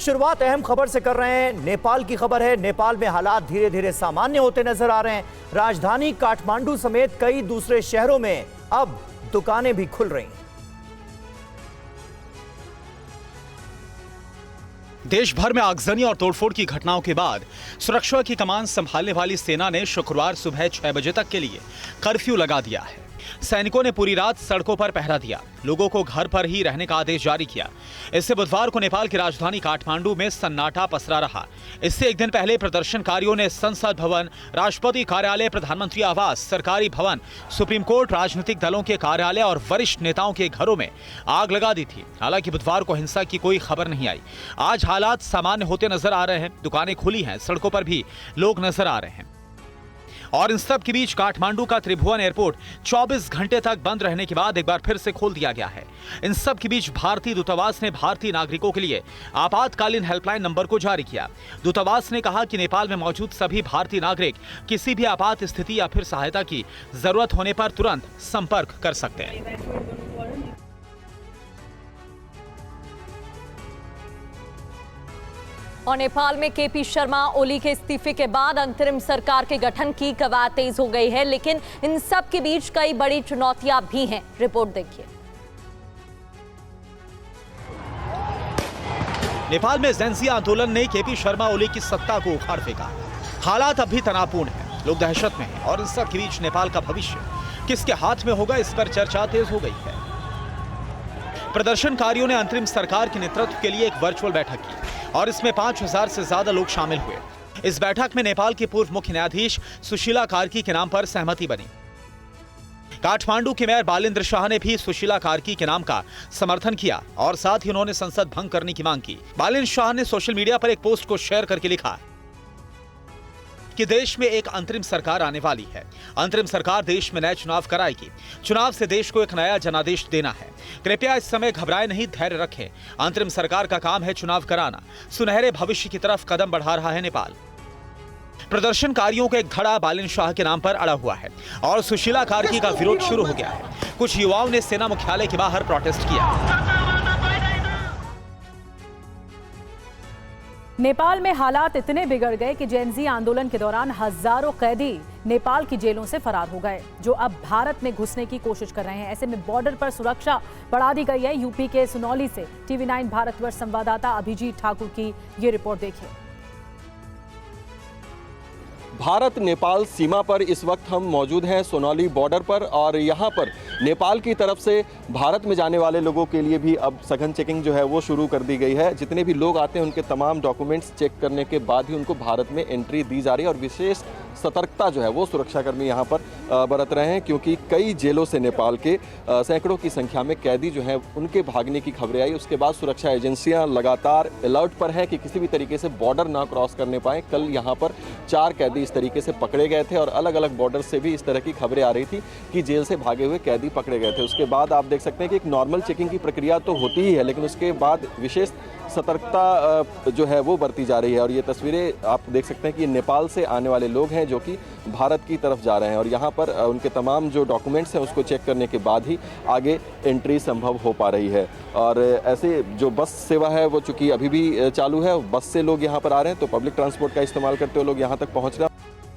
शुरुआत अहम खबर से कर रहे हैं। नेपाल की खबर है। नेपाल में हालात धीरे धीरे सामान्य होते नजर आ रहे हैं। राजधानी काठमांडू समेत कई दूसरे शहरों में अब दुकानें भी खुल रही हैं। देश भर में आगजनी और तोड़फोड़ की घटनाओं के बाद सुरक्षा की कमान संभालने वाली सेना ने शुक्रवार सुबह 6 बजे तक के लिए कर्फ्यू लगा दिया है। सैनिकों ने पूरी रात सड़कों पर पहरा दिया, लोगों को घर पर ही रहने का आदेश जारी किया। इससे बुधवार को नेपाल की राजधानी काठमांडू में सन्नाटा पसरा रहा। इससे एक दिन पहले प्रदर्शनकारियों ने संसद भवन, राष्ट्रपति कार्यालय, प्रधानमंत्री आवास, सरकारी भवन, सुप्रीम कोर्ट, राजनीतिक दलों के कार्यालय और वरिष्ठ नेताओं के घरों में आग लगा दी थी। हालांकि बुधवार को हिंसा की कोई खबर नहीं आई। आज हालात सामान्य होते नजर आ रहे हैं। दुकानें खुली हैं, सड़कों पर भी लोग नजर आ रहे हैं। और इन सब के बीच काठमांडू का त्रिभुवन एयरपोर्ट 24 घंटे तक बंद रहने के बाद एक बार फिर से खोल दिया गया है। इन सब के बीच भारतीय दूतावास ने भारतीय नागरिकों के लिए आपातकालीन हेल्पलाइन नंबर को जारी किया। दूतावास ने कहा कि नेपाल में मौजूद सभी भारतीय नागरिक किसी भी आपात स्थिति या फिर सहायता की जरूरत होने पर तुरंत संपर्क कर सकते हैं। और नेपाल में केपी शर्मा ओली के इस्तीफे के बाद अंतरिम सरकार के गठन की कवायद तेज हो गई है, लेकिन इन सब के बीच कई बड़ी चुनौतियां भी हैं। रिपोर्ट देखिए। नेपाल में जेंजी आंदोलन ने केपी शर्मा ओली की सत्ता को उखाड़ फेंका। हालात अब भी तनावपूर्ण हैं, लोग दहशत में हैं और इन सब के बीच नेपाल का भविष्य किसके हाथ में होगा, इस पर चर्चा तेज हो गई है। प्रदर्शनकारियों ने अंतरिम सरकार के नेतृत्व के लिए एक वर्चुअल बैठक की और इसमें 5000 से ज्यादा लोग शामिल हुए। इस बैठक में नेपाल के पूर्व मुख्य न्यायाधीश सुशीला कार्की के नाम पर सहमति बनी। काठमांडू के मेयर बालेन्द्र शाह ने भी सुशीला कार्की के नाम का समर्थन किया और साथ ही उन्होंने संसद भंग करने की मांग की। बालेन्द्र शाह ने सोशल मीडिया पर एक पोस्ट को शेयर करके लिखा कि देश में एक अंतरिम सरकार आने वाली है। अंतरिम सरकार देश में नए चुनाव कराएगी। चुनाव से देश को एक नया जनादेश देना है। कृपया इस समय घबराए नहीं, धैर्य रखें। अंतरिम सरकार का काम है चुनाव कराना। सुनहरे भविष्य की तरफ कदम बढ़ा रहा है नेपाल। प्रदर्शनकारियों का एक धड़ा बालेन्द्र शाह के नाम पर अड़ा हुआ है और सुशीला कार्की का विरोध शुरू हो गया है। कुछ युवाओं ने सेना मुख्यालय के बाहर प्रोटेस्ट किया। नेपाल में हालात इतने बिगड़ गए कि जेनजी आंदोलन के दौरान हजारों कैदी नेपाल की जेलों से फरार हो गए, जो अब भारत में घुसने की कोशिश कर रहे हैं। ऐसे में बॉर्डर पर सुरक्षा बढ़ा दी गई है। यूपी के सुनौली से TV9 भारतवर्ष संवाददाता अभिजीत ठाकुर की ये रिपोर्ट देखिए। भारत नेपाल सीमा पर इस वक्त हम मौजूद हैं सोनौली बॉर्डर पर और यहाँ पर नेपाल की तरफ से भारत में जाने वाले लोगों के लिए भी अब सघन चेकिंग जो है वो शुरू कर दी गई है। जितने भी लोग आते हैं उनके तमाम डॉक्यूमेंट्स चेक करने के बाद ही उनको भारत में एंट्री दी जा रही है और विशेष सतर्कता जो है वो सुरक्षाकर्मी यहाँ पर बरत रहे हैं, क्योंकि कई जेलों से नेपाल के सैकड़ों की संख्या में कैदी जो हैं उनके भागने की खबरें आई। उसके बाद सुरक्षा एजेंसियां लगातार अलर्ट पर हैं कि किसी भी तरीके से बॉर्डर ना क्रॉस करने पाएँ। कल यहाँ पर 4 कैदी इस तरीके से पकड़े गए थे और अलग अलग बॉर्डर से भी इस तरह की खबरें आ रही थी कि जेल से भागे हुए कैदी पकड़े गए थे। उसके बाद आप देख सकते हैं कि एक नॉर्मल चेकिंग की प्रक्रिया तो होती ही है, लेकिन उसके बाद विशेष सतर्कता जो है वो बरती जा रही है। और ये तस्वीरें आप देख सकते हैं कि नेपाल से आने वाले लोग हैं जो कि भारत की तरफ जा रहे हैं और यहाँ पर उनके तमाम जो डॉक्यूमेंट्स हैं उसको चेक करने के बाद ही आगे एंट्री संभव हो पा रही है। और ऐसे जो बस सेवा है वो चूँकि अभी भी चालू है, बस से लोग यहाँ पर आ रहे हैं तो पब्लिक ट्रांसपोर्ट का इस्तेमाल करते हुए लोग यहाँ तक पहुँच रहे हैं।